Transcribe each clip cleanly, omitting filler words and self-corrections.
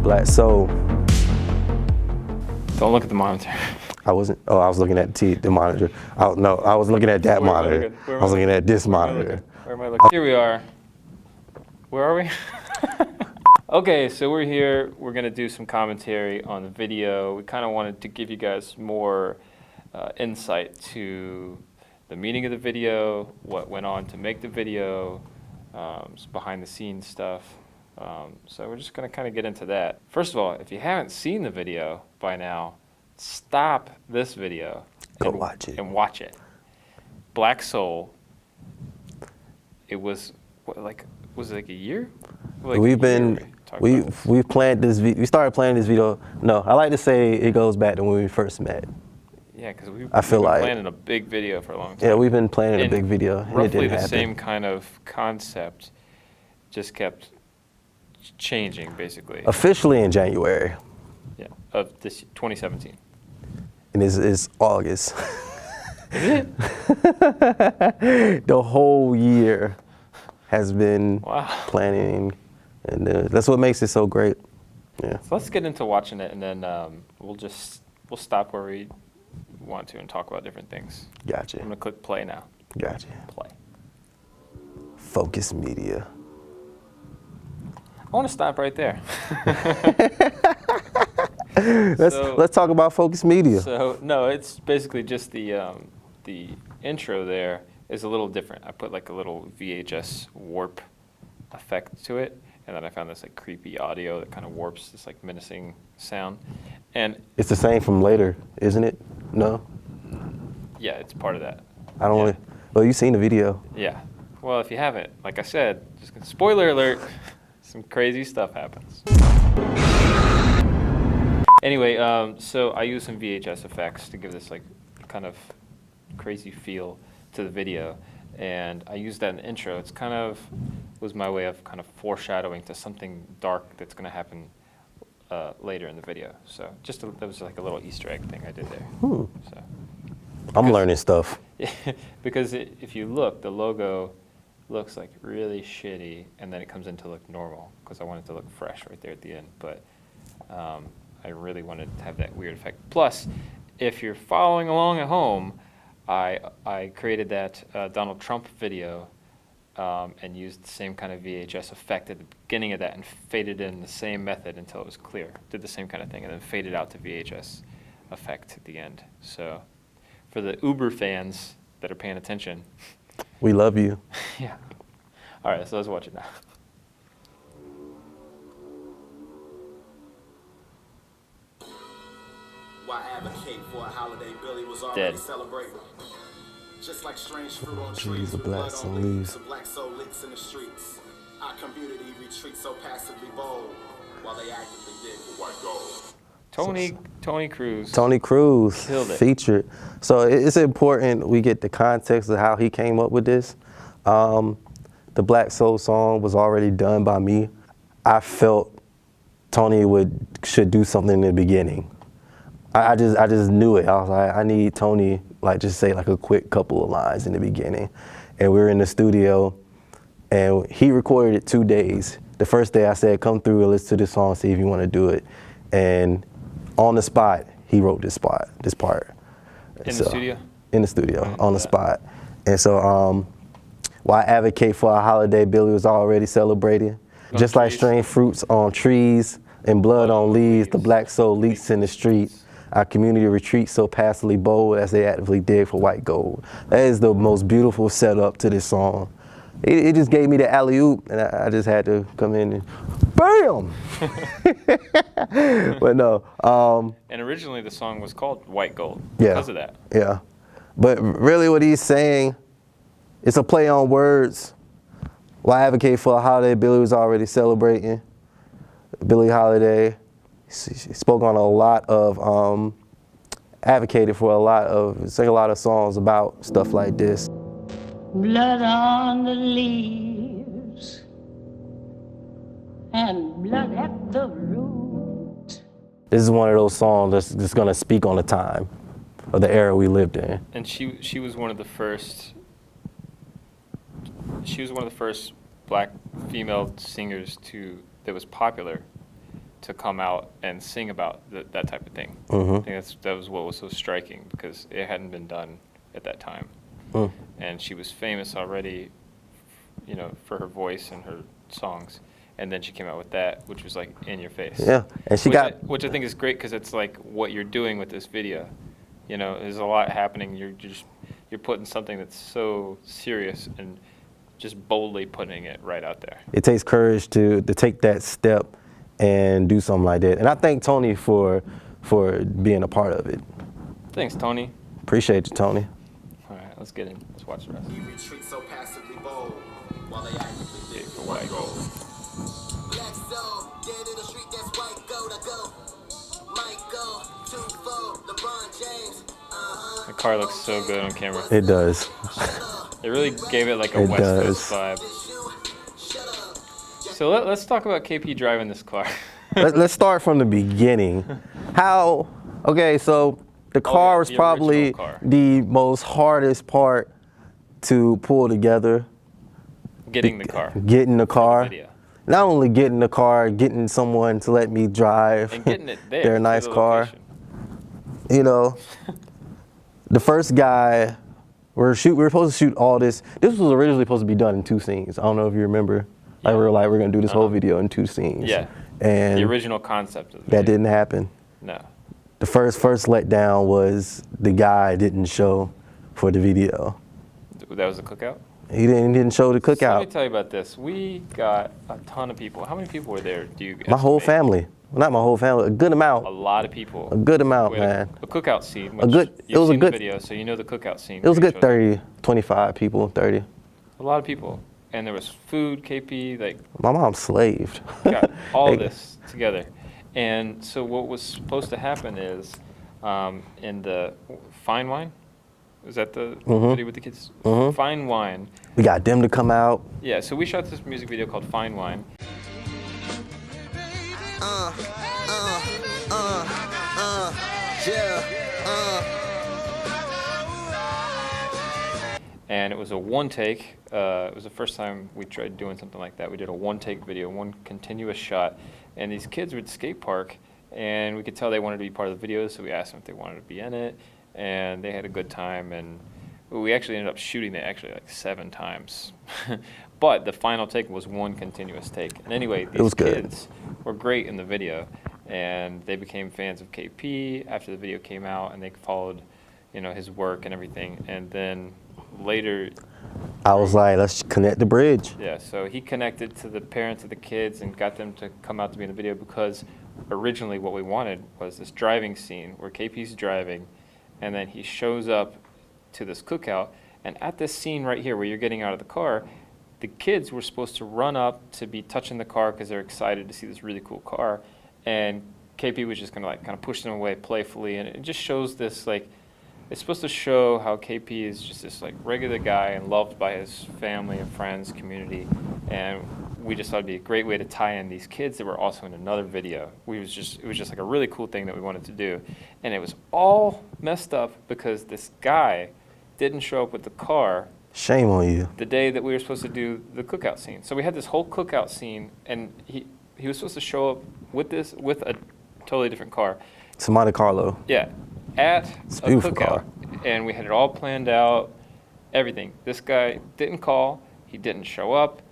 Black Soul. Don't look at the monitor. I wasn't. Oh, I was looking at the monitor. No, I was looking at that monitor. I was looking at this monitor. Where am I looking? Here we are. Where are we? Okay, so we're here. We're gonna do some commentary on the video. We kind of wanted to give you guys more insight to the meaning of the video, what went on to make the video, some behind the scenes stuff. So we're just gonna kind of get into that. First of all, if you haven't seen the video by now, stop this video. Go watch it. And watch it. Black Soul. It was was it like a year? We've planned this video. We started planning this video. No, I like to say it goes back to when we first met. Yeah, because we've been planning a big video for a long time. Yeah, we've been planning a big video, and it didn't happen. Roughly the same kind of concept, just kept changing, basically. Officially in January. Yeah, of this 2017. And it's August. Is it? The whole year has been planning, and that's what makes it so great. Yeah. So let's get into watching it, and then we'll stop where we want to and talk about different things. Gotcha. I'm gonna click play now. Gotcha. Play. Focus Media. I want to stop right there. Let's talk about Focus Media. So no, it's basically just the intro there is a little different. I put like a little VHS warp effect to it, and then I found this like creepy audio that kind of warps this like menacing sound. And it's the same from later, isn't it? No? Yeah, it's part of that. I don't want to. Well, you've seen the video. Yeah. Well, if you haven't, like I said, spoiler alert, some crazy stuff happens. Anyway, so I use some VHS effects to give this like kind of crazy feel to the video, and I used that in the intro. It's kind of was my way of kind of foreshadowing to something dark that's going to happen later in the video. So that was like a little Easter egg thing I did there. So I'm learning stuff. Because if you look, the logo looks like really shitty, and then it comes in to look normal because I want it to look fresh right there at the end. But I really wanted to have that weird effect. Plus, if you're following along at home, I created that Donald Trump video and used the same kind of VHS effect at the beginning of that and faded in the same method until it was clear. Did the same kind of thing and then faded out to VHS effect at the end. So for the Uber fans that are paying attention. We love you. Yeah. All right, so let's watch it now. Why advocate for a holiday Billy was already celebrating? Just like strange fruit on trees with blood on leaves, a black soul leaks in the streets. Our community retreats so passively bold while they actively dig for white gold. Tony Cruz. Tony Cruz killed it. Featured. So it's important we get the context of how he came up with this. The Black Soul song was already done by me. I felt Tony should do something in the beginning. I just knew it. I was like, I need Tony, like, just say like a quick couple of lines in the beginning. And we were in the studio, and he recorded it 2 days. The first day I said, come through and listen to this song, see if you want to do it. And on the spot, he wrote this part. In the studio? In the studio, on the spot. And so, why advocate for a holiday Billy was already celebrating? Just like strange fruits on trees and blood on leaves, the black soul leaks in the street. Our community retreats so passively bold as they actively dig for white gold. That is the most beautiful setup to this song. It just gave me the alley-oop, and I just had to come in and BAM! But no. And originally the song was called White Gold because of that. Yeah. But really what he's saying, it's a play on words. Why advocate for a holiday Billy was already celebrating? Billie Holiday. She spoke on a lot of, advocated for sang a lot of songs about stuff like this. Blood on the leaves and blood at the root. This is one of those songs that's just gonna speak on the time of the era we lived in. And she was one of the first. She was one of the first black female singers that was popular to come out and sing about that type of thing. Mm-hmm. I think that was what was so striking, because it hadn't been done at that time. And she was famous already, you know, for her voice and her songs. And then she came out with that, which was like in your face. Yeah, and she which I think is great, because it's like what you're doing with this video. You know, there's a lot happening. You're putting something that's so serious and just boldly putting it right out there. It takes courage to take that step and do something like that. And I thank Tony for being a part of it. Thanks, Tony. Appreciate you, Tony. All right, let's get in. Let's watch the rest. He retreats so passively bold while they actively Big dig for for white white gold. gold. Black soul, dead in the street, that's white gold. I go. Michael, 2-4, LeBron James. The car looks so good on camera. It does. It really gave it like a It West does. Coast vibe. So let's talk about KP driving this car. Let's start from the beginning. Okay, so the car was the probably original car. the most hardest part to pull together. Getting the car. Getting the car. video. Not only getting the car, getting someone to let me drive And getting it there. their to nice the car. location. You know, the first guy, we were supposed to shoot all this. This was originally supposed to be done in 2 scenes. I don't know if you remember. Like Yeah. we were like, we're gonna do this whole video in 2 scenes. Yeah. And The original concept of the that video. didn't happen. No. The first letdown was the guy didn't show for the video. That was the cookout? He didn't show the So let me cookout. tell you about this. We got a ton of people. How many people were there, do you My whole estimate? family. Well, not my whole family. A good A amount. lot of people. A good amount, We had man. a cookout scene. A Which good- it you've was a seen good- the video, so you know the cookout scene. It was a where good he shows 30, 25 people, 30. up. A lot of people. And there was food, KP, like, My mom slaved. got all Hey, this together. And so what was supposed to happen is in the Fine Wine, is that the video with the kids? Fine Wine. We got them to come out. Yeah, so we shot this music video called Fine Wine. And it was a one take. It was the first time we tried doing something like that. We did a one take video, one continuous shot. And these kids were at the skate park, and we could tell they wanted to be part of the video, so we asked them if they wanted to be in it. And they had a good time, and we actually ended up shooting it actually like 7 times. But the final take was one continuous take. And anyway, these was good. kids were great in the video, and they became fans of KP after the video came out, and they followed, you know, his work and everything. And then later, I was like, let's connect the bridge. yeah, so he connected to the parents of the kids and got them to come out to be in the video, because originally what we wanted was this driving scene where KP's driving, and then he shows up to this cookout, and at this scene right here where you're getting out of the car, the kids were supposed to run up to be touching the car because they're excited to see this really cool car, and KP was just gonna like kind of push them away playfully, and it just shows this like, it's supposed to show how KP is just this like regular guy and loved by his family and friends, community, and we just thought it'd be a great way to tie in these kids that were also in another video. It was just like a really cool thing that we wanted to do, and it was all messed up because this guy didn't show up with the car Shame on you. the day that we were supposed to do the cookout scene. So we had this whole cookout scene, and he was supposed to show up with a totally different car. It's Monte Carlo. Yeah, at It's a a beautiful cookout, car. and we had it all planned out, everything. This guy didn't call, he didn't show up,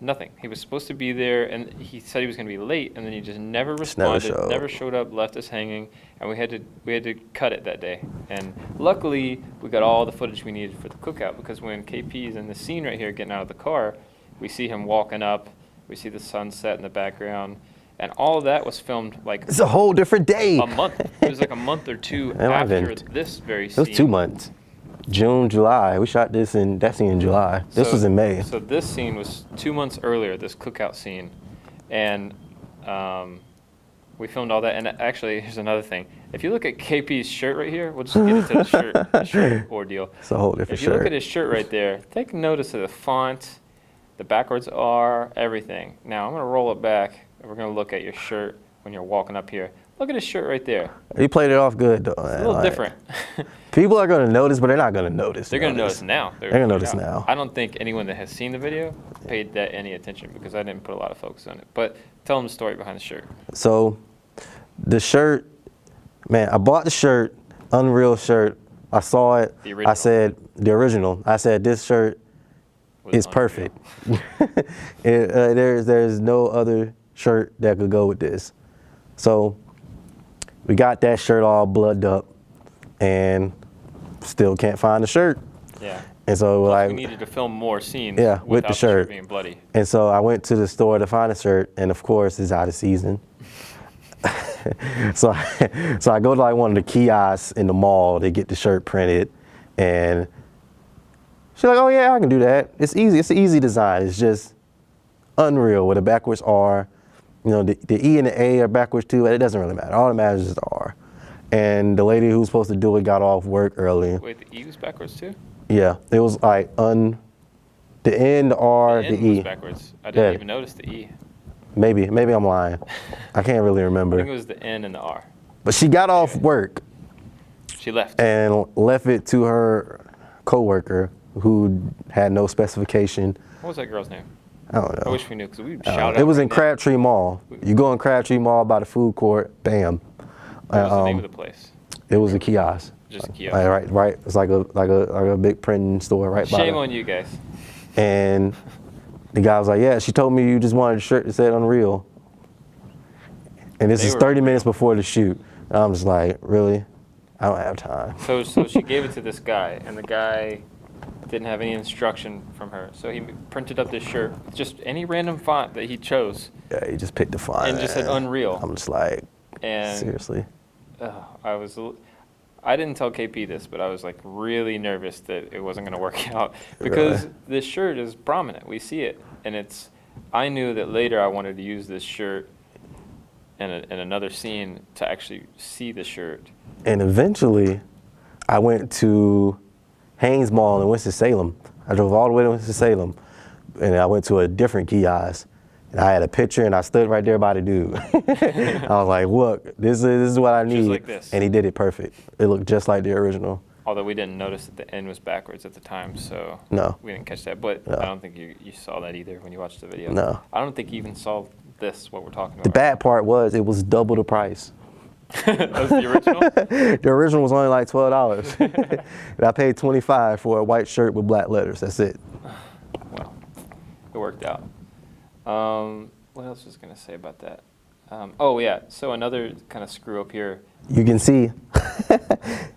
nothing. He was supposed to be there, and he said he was going to be late, and then he just never responded, showed. never showed up, left us hanging, and we had to cut it that day. And luckily, we got all the footage we needed for the cookout, because when KP is in the scene right here getting out of the car, we see him walking up, we see the sunset in the background, and all of that was filmed like It's a whole different day. a month. It was like a month or two It might have after been. this very It scene. was 2 months. June, July. We shot that scene in July. This So- was in May. So this scene was 2 months earlier, this cookout scene, and we filmed all that. And actually, here's another thing. If you look at KP's shirt right here, we'll just get into the shirt ordeal. It's a whole different If you look shirt. at his shirt right there, take notice of the font, the backwards R, everything. Now I'm gonna roll it back, and we're gonna look at your shirt when you're walking up here. Look at his shirt right there. He played it off good, though. It's a little different. People are going to notice, but they're not going to notice. They're going to notice now. They're going to notice now. I don't think anyone that has seen the video paid that any attention because I didn't put a lot of focus on it. But tell them the story behind the shirt. So, the shirt, man, I bought the shirt, Unreal shirt. I saw it. The original. I said, the original. I said, this shirt is perfect. There's no other shirt that could go with this. So, we got that shirt all blooded up and still can't find the shirt. Yeah. And so Plus, we needed to film more scenes with the shirt being bloody. And so I went to the store to find a shirt, and of course it's out of season. so I go to like one of the kiosks in the mall to get the shirt printed, and she's like, "Oh yeah, I can do that. It's easy. It's an easy design. It's just Unreal with a backwards R. You know, the E and the A are backwards too, but it doesn't really matter. All that matters is the R." And the lady who was supposed to do it got off work early. Wait, the E was backwards too? Yeah, it was like the N, the R, the E. Was backwards. I didn't even notice the E. Maybe I'm lying. I can't really remember. I think it was the N and the R. But she got off work. She left. And left it to her coworker who had no specification. What was that girl's name? I don't know. I wish we knew because we shout out. It was in Crabtree Mall. You go in Crabtree Mall by the food court, bam. What was the name of the place? It was a kiosk. Just a kiosk. Right. It's like a big printing store right by. Shame on you guys. And the guy was like, "Yeah, she told me you just wanted a shirt that said Unreal." And this is 30 minutes before the shoot. And I'm just like, really? I don't have time. So she gave it to this guy, and the guy didn't have any instruction from her. So he printed up this shirt, just any random font that he chose. Yeah, he just picked the font. And just said Unreal. I'm just like, and seriously? I didn't tell KP this, but I was like really nervous that it wasn't going to work out because this shirt is prominent. We see it, and I knew that later I wanted to use this shirt in another scene to actually see the shirt. And eventually, I went to Haynes Mall in Winston-Salem. I drove all the way to Winston-Salem, and I went to a different kiosk. And I had a picture, and I stood right there by the dude. I was like, "Look, this is what I need." Just like this. And he did it perfect. It looked just like the original. Although we didn't notice that the N was backwards at the time, so we didn't catch that. But No. I don't think you saw that either when you watched the video. No. I don't think you even saw this, what we're talking about. The bad part was it was double the price. That was the original? The original was only like $12. And I paid $25 for a white shirt with black letters. That's it. Well, it worked out. What else was I going to say about that? Oh, yeah. So another kind of screw up here. You can see.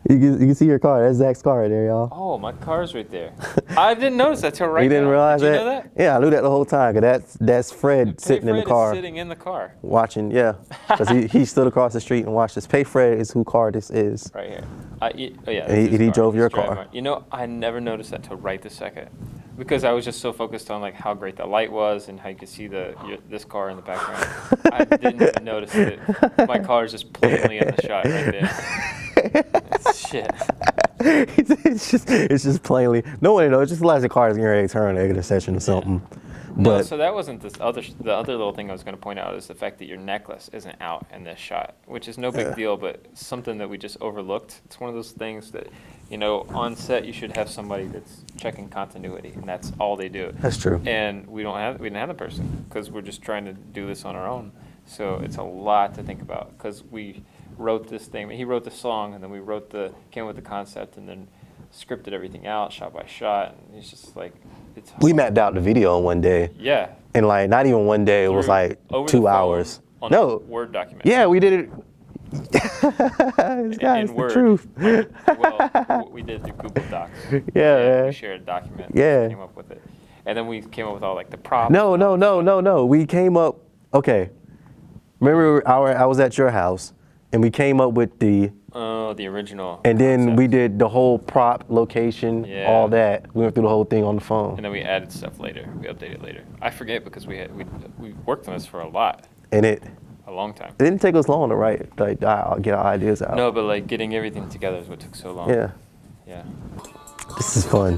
you can see your car. That's Zach's car right there, y'all. Oh, my car's right there. I didn't notice that till right now. You didn't realize Did that? you know that? Yeah, I knew that the whole time. Cause that's Fred sitting in the car. Fred is sitting in the car. Watching, yeah. Because he stood across the street and watched this. Pay Fred is who car this is. Right here. Oh, yeah. And he drove your He's driving car. mine. You know, I never noticed that till right this second. Because I was just so focused on like how great the light was and how you could see this car in the background. I didn't even notice that my car is just plainly in the shot right there. Shit. It's just plainly. No one knows. It just like the car is getting ready to turn an intersection or something. No, But so that wasn't the other little thing I was going to point out is the fact that your necklace isn't out in this shot, which is no big deal, but something that we just overlooked. It's one of those things that, you know, on set you should have somebody that's checking continuity, and that's all they do. That's true. And we didn't have the person because we're just trying to do this on our own. So it's a lot to think about because we wrote this thing. He wrote the song, and then we came up with the concept, and then scripted everything out shot by shot. And it's just like we mapped out the video in one day. Yeah. And like not even one day. It was like over 2 the phone hours. On No. a Word document. Yeah, we did it. This guy's in the Word. truth. Well, we did it through Google Docs. Yeah, And man. we shared a document. Yeah. And came up with it. And then we came up with all like the props. No. We came up. Okay. Remember, I was at your house, and we came up with the original. And then concept. we did the whole prop, location, all that. We went through the whole thing on the phone. And then we added stuff later. We updated later. I forget because we worked on this for a long time. It didn't take us long to get our ideas out. No, but like getting everything together is what took so long. Yeah. Yeah. This is fun.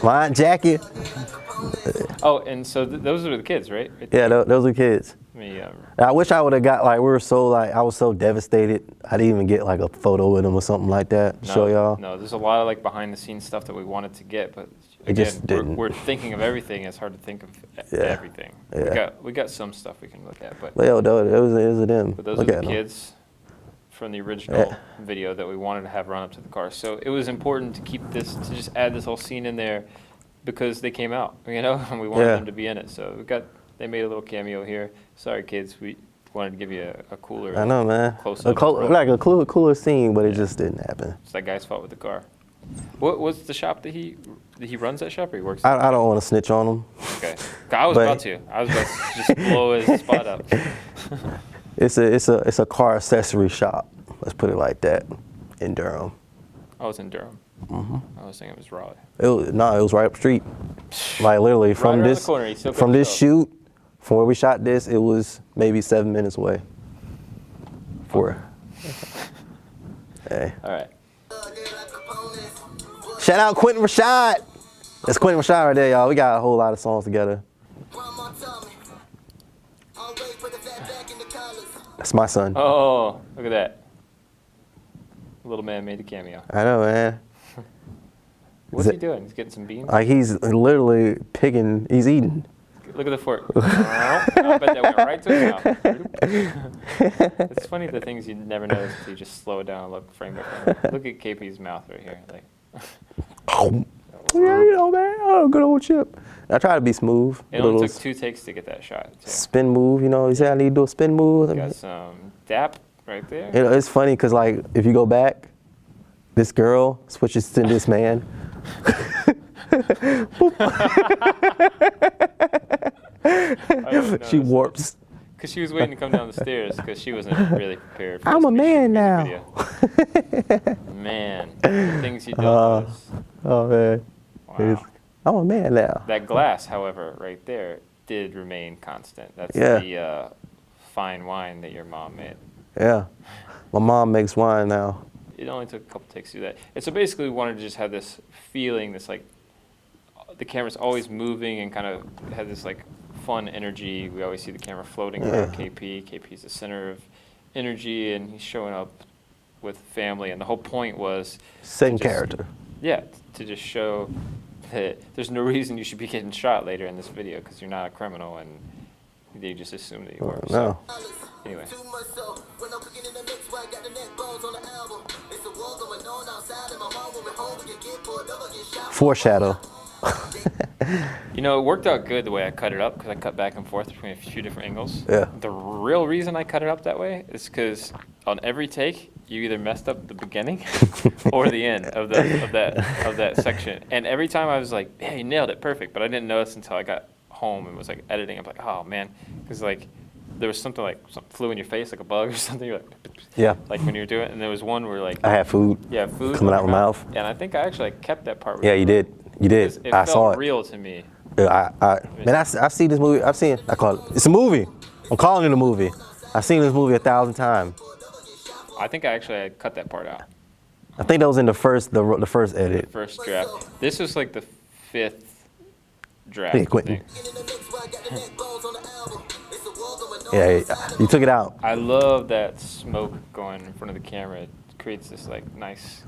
My Aunt Jackie. Oh, and so those are the kids, right? Yeah, those are kids. I wish I would have got, like, I was so devastated. I didn't even get like a photo with them or something like that to show y'all. No, there's a lot of like behind the scenes stuff that we wanted to get, but It just again, didn't. we're thinking of everything. It's hard to think of everything. Yeah. We got some stuff we can look at, but Yo, it was them. But those Look are at the 'em. kids from the original video that we wanted to have run up to the car. So it was important to keep this, to just add this whole scene in there because they came out, you know, and we wanted them to be in it. So they made a little cameo here. Sorry, kids, we wanted to give you a cooler. I know, man. Close-up. Like a cooler scene, but it just didn't happen. It's that guy's fault with the car. What was the shop that he runs that shop or he works? I don't want to snitch on him. Okay. I was about to just blow his spot up. It's a car accessory shop. Let's put it like that, in Durham. I was in Durham. Mm-hmm. I was thinking it was Raleigh. It was right up the street. Like literally from around this the corner, you still from couldn't this shoot, from where we shot this, it was maybe 7 minutes away. Hey. All right. Shout out Quentin Rashad. That's Quentin Rashad right there, y'all. We got a whole lot of songs together. That's my son. Oh, look at that. Little man made the cameo. I know, man. What's he doing? He's getting some beans? Like he's literally picking, he's eating. Look at the fork. I bet that went right to his mouth. It's funny the things you never notice until you just slow it down and look frame by frame. Look at KP's mouth right here. Like, Yeah, you know, man. Oh, good old Chip. I try to be smooth. it only took 2 takes to get that shot, too. Spin move, you know. You say I need to do a spin move. Got some dap right there. You know, it's funny because, like, if you go back, this girl switches to this man. She warps. Because she was waiting to come down the stairs because she wasn't really prepared for I'm this a man now. video. Man, the things you don't notice. Oh, man. Wow. I'm a man now. That glass, however, right there, did remain constant. That's Yeah. the fine wine that your mom made. Yeah. My mom makes wine now. It only took a couple takes to do that. And so basically we wanted to just have this feeling, this like, the camera's always moving and kind of had this like fun energy. We always see the camera floating around KP. KP's the center of energy and he's showing up with family. And the whole point was Same character. Yeah, to just show that there's no reason you should be getting shot later in this video because you're not a criminal and they just assume that you were. No. So, anyway. Foreshadow. You know, it worked out good the way I cut it up because I cut back and forth between a few different angles. Yeah. The real reason I cut it up that way is because on every take, you either messed up the beginning or the end of that section. And every time I was like, yeah, you nailed it, perfect. But I didn't notice until I got home and was like editing. I'm like, oh man, because like there was something like something flew in your face like a bug or something. You're like, Yeah. like when you were doing it. And there was one where like I had food. Yeah, food coming out my mouth. And I think I actually kept that part. Yeah, you did. You did. It I felt saw it. real to me. Man, I see this movie. I call it. It's a movie. I'm calling it a movie. I've seen this movie 1,000 times. I think I actually had cut that part out. I think that was in the first edit. The first draft. This was like the 5th draft. Hey, Quentin. Yeah, you took it out. I love that smoke going in front of the camera. It creates this like nice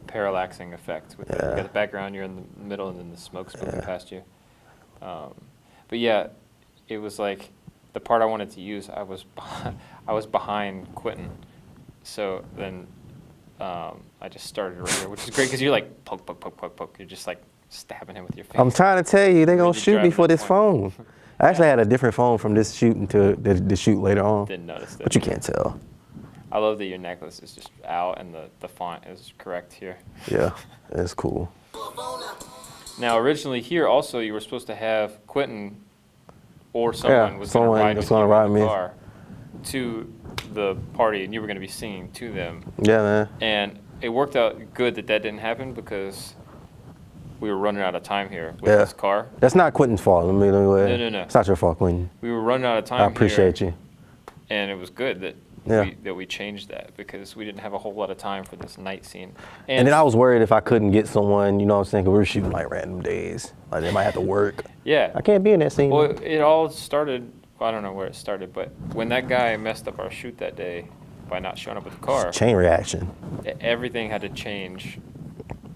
parallaxing effect. With you got the background, you're in the middle, and then the smoke's moving past you. But yeah, it was like the part I wanted to use. I was behind Quentin, so then I just started right here, which is great because you're like poke, poke, poke, poke, poke. You're just like stabbing him with your face. I'm trying to tell you, they're gonna Really shoot me driving for that this point. phone. I actually had a different phone from this shoot until the shoot later on. Didn't notice that. But you can't tell. I love that your necklace is just out and the font is correct here. Yeah, it's cool. Now, originally here also you were supposed to have Quentin or someone was going to ride with you in the car to the party, and you were going to be singing to them. Yeah, man. And it worked out good that didn't happen because we were running out of time here with this car. That's not Quentin's fault. No. It's not your fault, Quentin. We were running out of time. I appreciate you. And it was good that Yeah. that we changed that because we didn't have a whole lot of time for this night scene. And then I was worried if I couldn't get someone, you know what I'm saying, 'cause we were shooting like random days. Like they might have to work. yeah. I can't be in that scene. Well, it all started, I don't know where it started, but when that guy messed up our shoot that day by not showing up with the car, Chain reaction. everything had to change.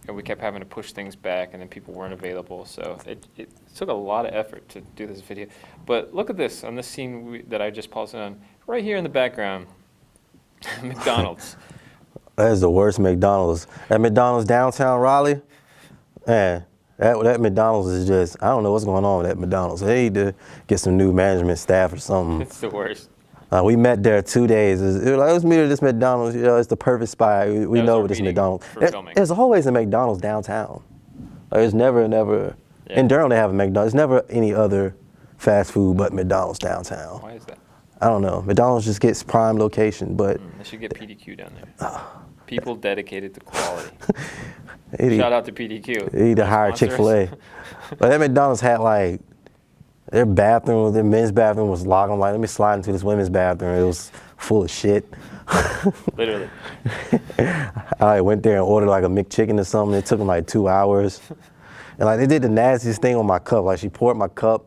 And we kept having to push things back, and then people weren't available. So it took a lot of effort to do this video. But look at this, on this scene that I just paused on, right here in the background, McDonald's. That is the worst McDonald's. That McDonald's downtown Raleigh, man, that McDonald's is just, I don't know what's going on with that McDonald's. They need to get some new management staff or something. It's the worst. We met there 2 days. Let's meet at this McDonald's. You know, it's the perfect spot. We That was know our this meeting McDonald's. for filming. There's always a McDonald's downtown. Like, there's never. Yeah. In Durham, they have a McDonald's. There's never any other fast food but McDonald's downtown. Why is that? I don't know. McDonald's just gets prime location, but They should get PDQ down there. People dedicated to quality. they Shout out to PDQ. need to hire Sponsors. Chick-fil-A. But that McDonald's had like, their bathroom, their men's bathroom was locked. I'm like, let me slide into this women's bathroom. It was full of shit. Literally. I went there and ordered like a McChicken or something. It took them like 2 hours. And like they did the nastiest thing on my cup. Like she poured my cup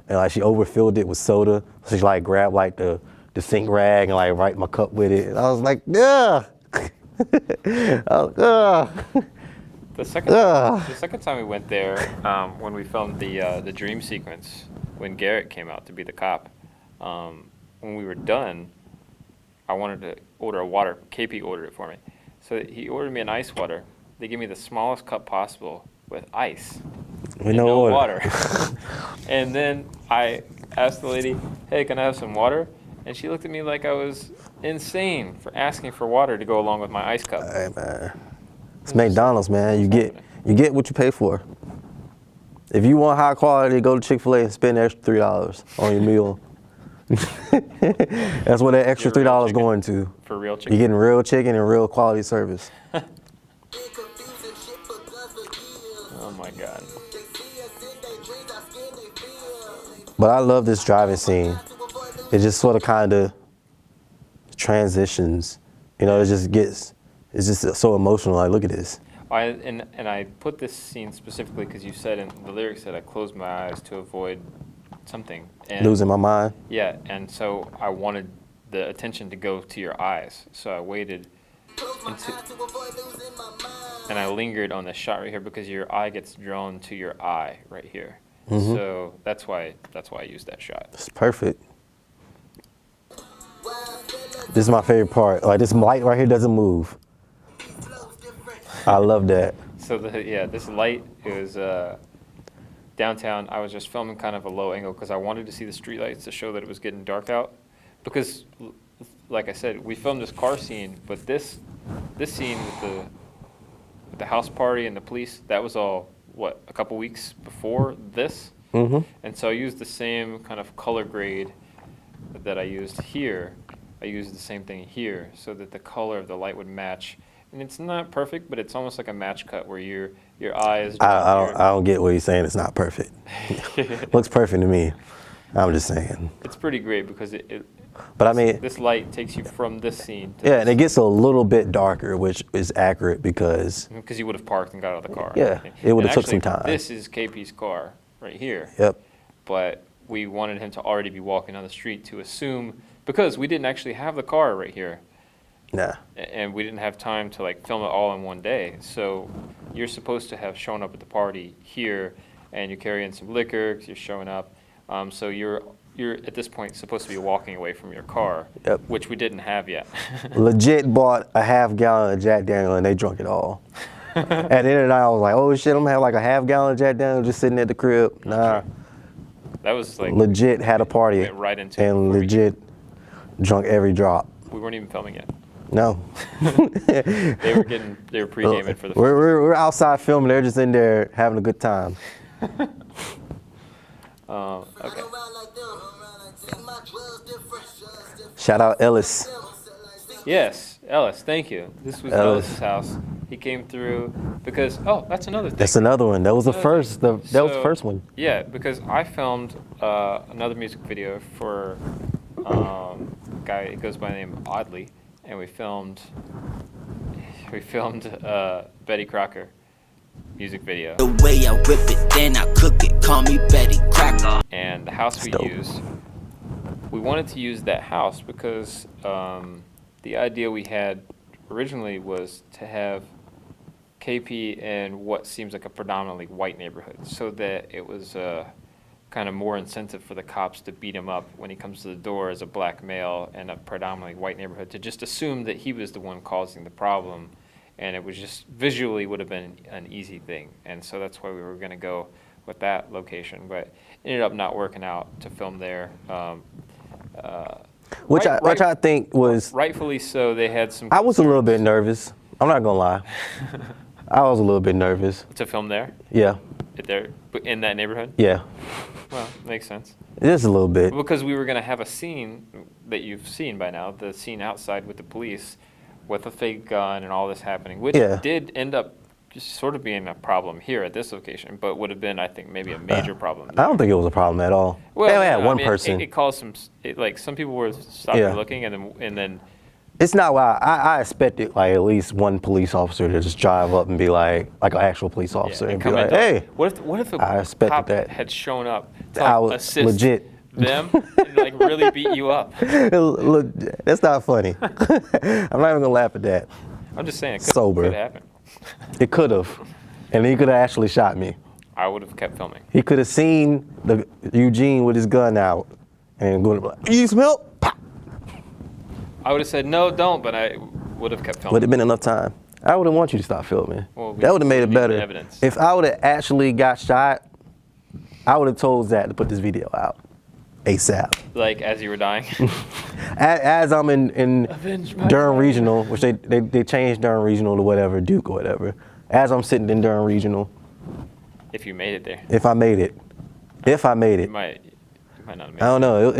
and like she overfilled it with soda. So she like grabbed like the sink rag and like wiped my cup with it. And I was like, yeah. The second time we went there, when we filmed the dream sequence, when Garrett came out to be the cop, when we were done, I wanted to order a water. KP ordered it for me. So he ordered me an ice water. They gave me the smallest cup possible with ice. We and know no water. water. And then I asked the lady, hey, can I have some water? And she looked at me like I was insane for asking for water to go along with my ice cup. Hey man, it's McDonald's, man. You get what you pay for. If you want high quality, go to Chick-fil-A and spend an extra $3 on your meal. That's what that extra Get real $3 chicken. going to. For real chicken. You're getting real chicken and real quality service. Oh my God. But I love this driving scene. It just sort of kind of transitions. You know, it's just so emotional. Like, look at this. And I put this scene specifically because you said in the lyrics that I closed my eyes to avoid something. And Losing my mind. yeah, and so I wanted the attention to go to your eyes. So I waited and I lingered on this shot right here because your eye gets drawn to your eye right here. Mm-hmm. So that's why I used that shot. It's perfect. This is my favorite part. Like, this light right here doesn't move. I love that. So this light is downtown. I was just filming kind of a low angle because I wanted to see the streetlights to show that it was getting dark out. Because, like I said, we filmed this car scene, but this scene with the house party and the police, that was all a couple weeks before this. Mm-hmm. And so I used the same kind of color grade that I used here. I used the same thing here so that the color of the light would match. And it's not perfect, but it's almost like a match cut where your eye is. I don't get what you're saying. It's not perfect. Looks perfect to me. I'm just saying. It's pretty great because But I mean, this light takes you from this scene to yeah, and it gets a little bit darker, which is accurate because you would have parked and got out of the car. Yeah, it would have took some time. This is KP's car right here. Yep. But we wanted him to already be walking down the street to assume, because we didn't actually have the car right here. Nah. And we didn't have time to like film it all in one day. So you're supposed to have shown up at the party here, and you're carrying some liquor 'cause you're showing up. So you're at this point supposed to be walking away from your car, Yep. which we didn't have yet. Legit bought a half gallon of Jack Daniel and they drunk it all. At the end of the night, I was like, oh shit, I'm gonna have like a half gallon of Jack Daniel just sitting at the crib. Nah. That was like Legit had a party went right into it and before we- legit drunk every drop. We weren't even filming yet. No. They were pre-gaming for the film. We're outside filming. They're just in there having a good time. Okay. Shout out Ellis. Yes, Ellis, thank you. This was Ellis. Ellis's house. He came through because, that's another thing. That's another one. That was the first. That was the So, first one. Yeah, because I filmed another music video for Guy, it goes by the name of Oddly, and we filmed Betty Crocker music video. The way I whip it, then I cook it, call me Betty Crocker. And the house we used, we wanted to use that house because the idea we had originally was to have KP in what seems like a predominantly white neighborhood, so that it was kind of more incentive for the cops to beat him up when he comes to the door as a black male in a predominantly white neighborhood, to just assume that he was the one causing the problem, and it was just visually would have been an easy thing. And so that's why we were going to go with that location, but it ended up not working out to film there. Which I think was rightfully so. They had some. I was a little bit nervous. I'm not gonna lie. I was a little bit nervous. To film there? Yeah. There, in that neighborhood? Yeah. Well, makes sense. Just a little bit. Because we were going to have a scene that you've seen by now, the scene outside with the police, with a fake gun and all this happening, which did end up just sort of being a problem here at this location, but would have been, I think, maybe a major problem there. I don't think it was a problem at all. Well, they had one person. It caused some, like some people were stopping and looking, and then. It's not why I expected like at least one police officer to just drive up and be like an actual police officer and be like, hey. What if a cop had shown up to assist legit. them and like really beat you up? Look, that's not funny. I'm not even gonna laugh at that. I'm just saying, it could happen. It could have, and he could have actually shot me. I would have kept filming. He could have seen Eugene with his gun out and going to be like, "You need some help?" Pop. I would have said no, don't, but I would have kept filming. Would have been enough time. I wouldn't want you to stop filming. Well, that would have made it better. Evidence. If I would have actually got shot, I would have told Zach to put this video out ASAP. Like as you were dying? as I'm in Durham Regional, which they changed Durham Regional to whatever, Duke or whatever. As I'm sitting in Durham Regional. If you made it there. If I made it. You might not have made it. I don't know.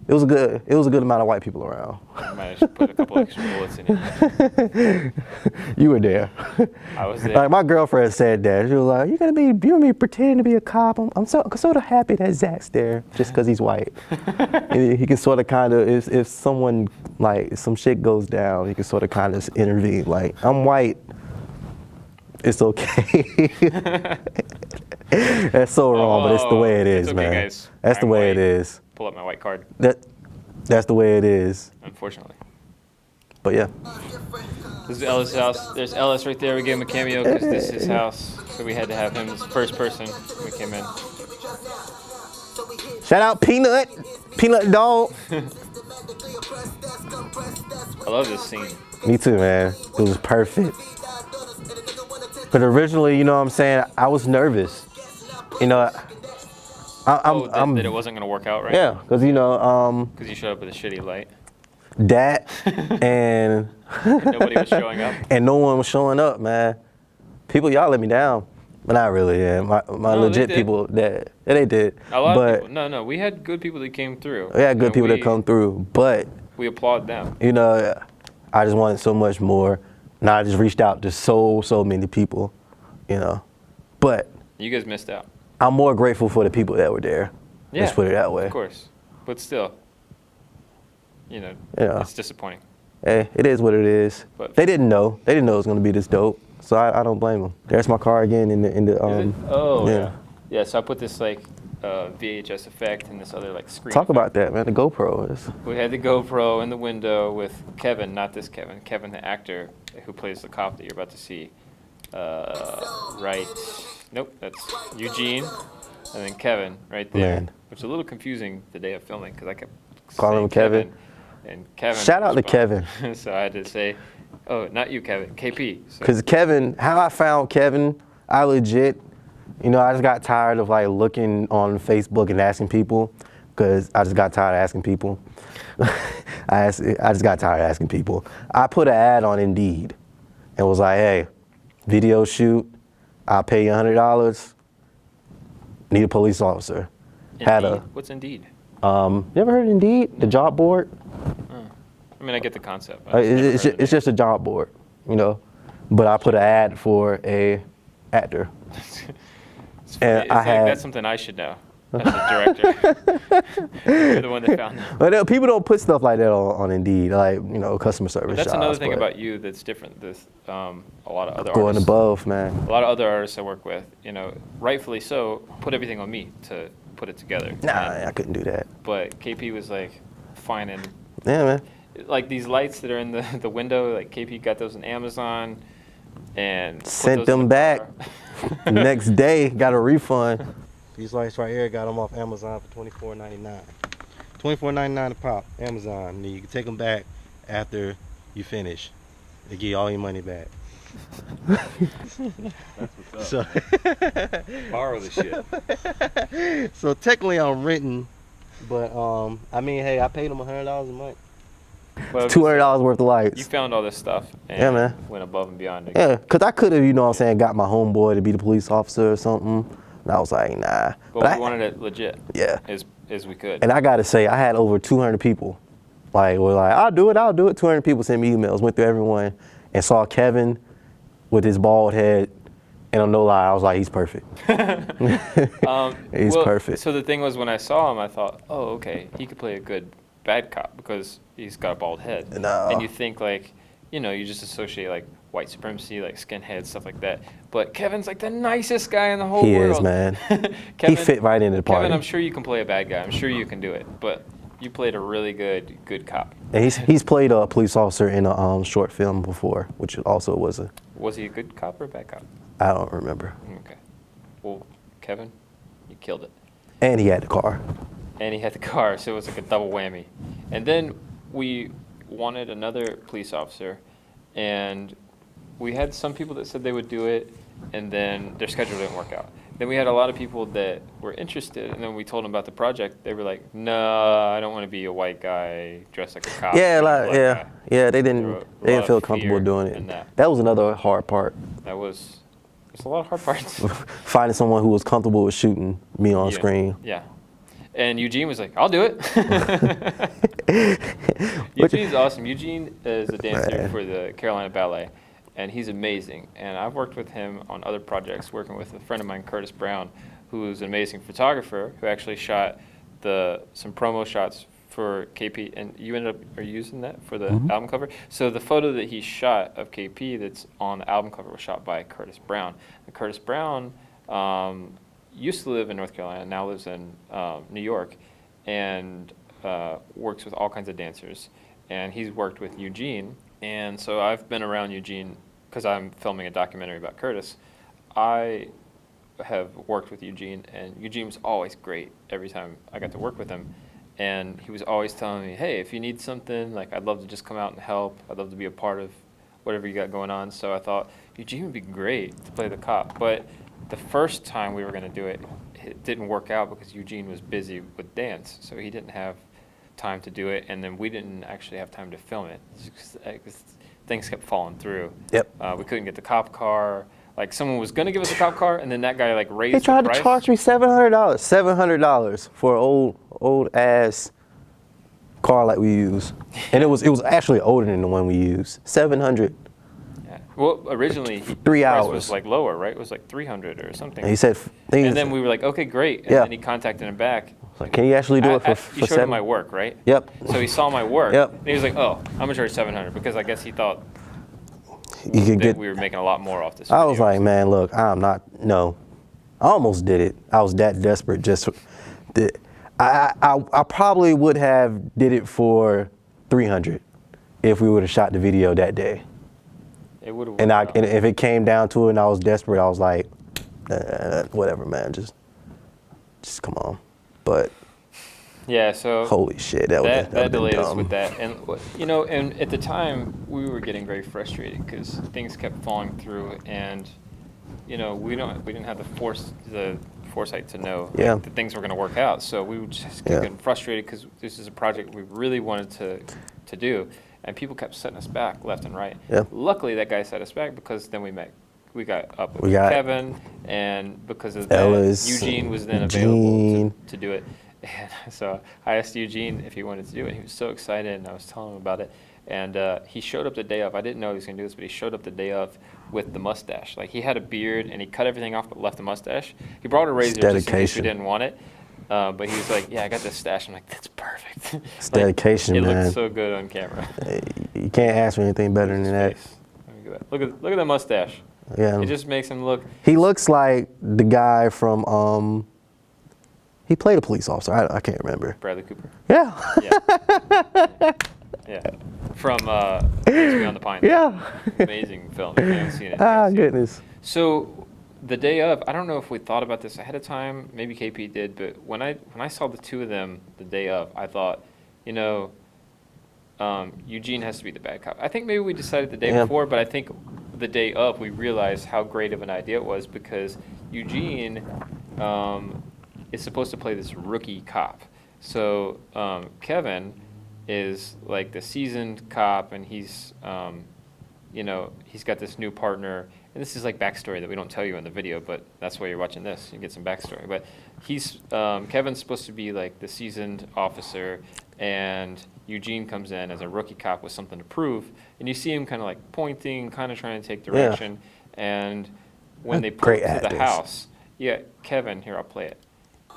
It was a good amount of white people around. You might have put a couple extra bullets in it. You were there. I was there. Like my girlfriend said that. She was like, "You're gonna be pretending to be a cop." I'm sort of happy that Zach's there just because he's white. He can sort of kind of if someone like some shit goes down, he can sort of kind of intervene. Like, I'm white. It's okay. That's so wrong, but it's the way it is, okay, man. Guys. That's the way it is. Pull up my white card. That's the way it is. Unfortunately. But yeah. This is Ellis' house. There's Ellis right there. We gave him a cameo because this is his house. So we had to have him as the first person when we came in. Shout out Peanut Dog. I love this scene. Me too, man. It was perfect. But originally, you know what I'm saying, I was nervous. You know, that it wasn't gonna work out, right? Yeah, because you know, because you showed up with a shitty light. That and nobody was showing up. And no one was showing up, man. People, y'all let me down, but not really. Yeah, my legit people that they did. A lot of people. No, we had good people that came through. We had good people that come through, but we applaud them. You know, I just wanted so much more. And I just reached out to so many people, you know. But you guys missed out. I'm more grateful for the people that were there. Yeah, let's put it that way. Of course. But still, you know, it's disappointing. Hey, it is what it is. But they didn't know. They didn't know it was going to be this dope. So I don't blame them. There's my car again in the Oh, yeah. Yeah, so I put this like VHS effect and this other like screen. Talk about that, man. The GoPro is. We had the GoPro in the window with Kevin, not this Kevin. Kevin, the actor who plays the cop that you're about to see. Right. Nope, that's Eugene. And then Kevin right there. Man. Which is a little confusing the day of filming because I kept calling him Kevin. And Kevin. Shout out to Kevin. So I had to say, oh, not you, Kevin. KP. Because Kevin, how I found Kevin, I legit, you know, I just got tired of like looking on Facebook and asking people, because I just got tired of asking people. I just got tired of asking people. I put an ad on Indeed and was like, hey, video shoot, I'll pay you $100. Need a police officer. Indeed? What's Indeed? You ever heard of Indeed? The job board? I mean, I get the concept. It's just a job board, you know. But I put an ad for a actor. That's something I should know. That's the director. You're the one that found them. But people don't put stuff like that on Indeed, like, you know, customer service But that's jobs, another thing but about you that's different. This a lot of other going artists, above, man. a lot of other artists I work with, you know, rightfully so, put everything on me to put it together. Nah, And- I couldn't do that. But KP was like finding Yeah, man. like these lights that are in the window. Like KP got those on Amazon and put Sent those in them the back. car. Next day, got a refund. These lights right here, got them off Amazon for $24.99. $24.99 a pop, Amazon. And then you can take them back after you finish. They give you all your money back. So, Borrow the shit. so technically I'm renting, but I mean, hey, I paid them $100 a month. Well, $200 worth of lights. You found all this stuff and Yeah, man. went above and beyond. Yeah, because I could have, you know what I'm saying, got my homeboy to be the police officer or something. And I was like, nah. But I- we wanted it legit Yeah. as we could. And I got to say, I had over 200 people. Like, were like, I'll do it. 200 people sent me emails, went through everyone, and saw Kevin with his bald head. And I'm no lie, I was like, he's perfect. He's perfect. So the thing was, when I saw him, I thought, oh, okay, he could play a good bad cop because he's got a bald head. No. And you think like, you know, you just associate like white supremacy, like skinheads, stuff like that. But Kevin's like the nicest guy in the whole He world. is, man. Kevin, He fit right into the party. Kevin, I'm sure you can play a bad guy. I'm sure you can do it. But you played a really good cop. And he's played a police officer in a short film before, which also was a, Was he a good cop or a bad cop? I don't remember. Okay. Well, Kevin, you killed it. And he had the car. And he had the car, so it was like a double whammy. And then we wanted another police officer, and we had some people that said they would do it, and then their schedule didn't work out. Then we had a lot of people that were interested, and then we told them about the project. They were like, "No, I don't want to be a white guy dressed like a cop." Yeah, I'm a like, black yeah, guy." yeah. They There were a didn't lot feel of comfortable fear doing in it. that. Was another hard part. There's a lot of hard parts. Finding someone who was comfortable with shooting me on Yeah. screen. Yeah. And Eugene was like, I'll do it. Eugene's awesome. Eugene is a dancer Man. for the Carolina Ballet, and he's amazing. And I've worked with him on other projects, working with a friend of mine, Curtis Brown, who's an amazing photographer, who actually shot some promo shots for KP, and you ended up using that for the album cover. So the photo that he shot of KP that's on the album cover was shot by Curtis Brown. And Curtis Brown used to live in North Carolina, now lives in New York, and works with all kinds of dancers. And he's worked with Eugene, and so I've been around Eugene because I'm filming a documentary about Curtis. I have worked with Eugene, and Eugene was always great every time I got to work with him. And he was always telling me, hey, if you need something, like, I'd love to just come out and help. I'd love to be a part of whatever you got going on. So I thought, Eugene would be great to play the cop. But the first time we were going to do it, it didn't work out because Eugene was busy with dance. So he didn't have time to do it. And then we didn't actually have time to film it. Things kept falling through. Yep. We couldn't get the cop car. Like, someone was going to give us a cop car, and then that guy, like, raised They tried the to price. charge me $700. $700 for an old ass car like we use, and it was actually older than the one we used. $700. Yeah. Well, originally, the 3 price hours. was, like, lower, right? It was, like, $300 or something. And he said, And then we were like, okay, great. And Yeah. then he contacted him back. like, can you actually do it for You showed him seven? my work, right? Yep. So he saw my work. Yep. And he was like, oh, I'm going to charge $700 because I guess he thought You could that get. we were making a lot more off this I was video. like, man, look, I'm not. No, I almost did it. I was that desperate. I probably would have did it for $300 if we would have shot the video that day. It would have And if it came down to it and I was desperate, I was like, whatever, man, just come on. But Yeah, so holy shit, that that would delayed been us dumb. with that. And, you know, and at the time, we were getting very frustrated because things kept falling through, and, you know, we didn't have the foresight to know Yeah. that things were going to work out. So we would just keep Yeah. getting frustrated because this is a project we really wanted to do, and people kept setting us back left and right. Yeah. Luckily, that guy set us back because then we got up with We got Kevin, and because of that, Ellis, Eugene was then Eugene. available to do it. And so I asked Eugene if he wanted to do it. He was so excited, and I was telling him about it. And he showed up the day of. I didn't know he was going to do this, but he showed up the day of with the mustache. Like, he had a beard, and he cut everything off but left the mustache. He brought a razor just in case we dedication. didn't want it. But he was like, yeah, I got this stash. I'm like, that's perfect. It's Like, dedication, it man. looks so good on camera. You can't ask for anything better than His that. face. Look at that mustache. Yeah. It just makes him look. He looks like the guy from, he played a police officer. I can't remember. Bradley Cooper. Yeah. Yeah. Yeah. From Beyond the Pines. Yeah. Amazing film. If you haven't seen it. Ah, you gotta see it. goodness. So the day of, I don't know if we thought about this ahead of time. Maybe KP did, but when I saw the two of them the day of, I thought, you know, Eugene has to be the bad cop. I think maybe we decided the day Yeah. before, but I think the day of we realized how great of an idea it was because Eugene is supposed to play this rookie cop. So Kevin is like the seasoned cop, and he's you know, he's got this new partner, and this is like backstory that we don't tell you in the video, but that's why you're watching this. You get some backstory. But he's Kevin's supposed to be like the seasoned officer, and Eugene comes in as a rookie cop with something to prove, and you see him kind of like pointing, kind of trying to take direction, and when they pull Great up to the actors. house, yeah, Kevin, here, I'll play it.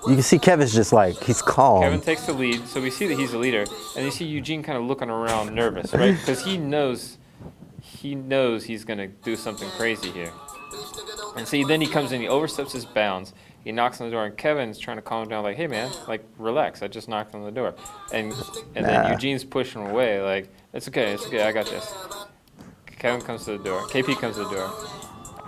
You can see Kevin's just like, he's calm. Kevin takes the lead, so we see that he's the leader, and you see Eugene kind of looking around nervous, right? Because he knows he's gonna do something crazy here. And see, then he comes in, he oversteps his bounds, he knocks on the door, and Kevin's trying to calm him down, like, hey man, like, relax, I just knocked on the door. And then Eugene's pushing him away, like, it's okay, I got this. Kevin comes to the door, KP comes to the door,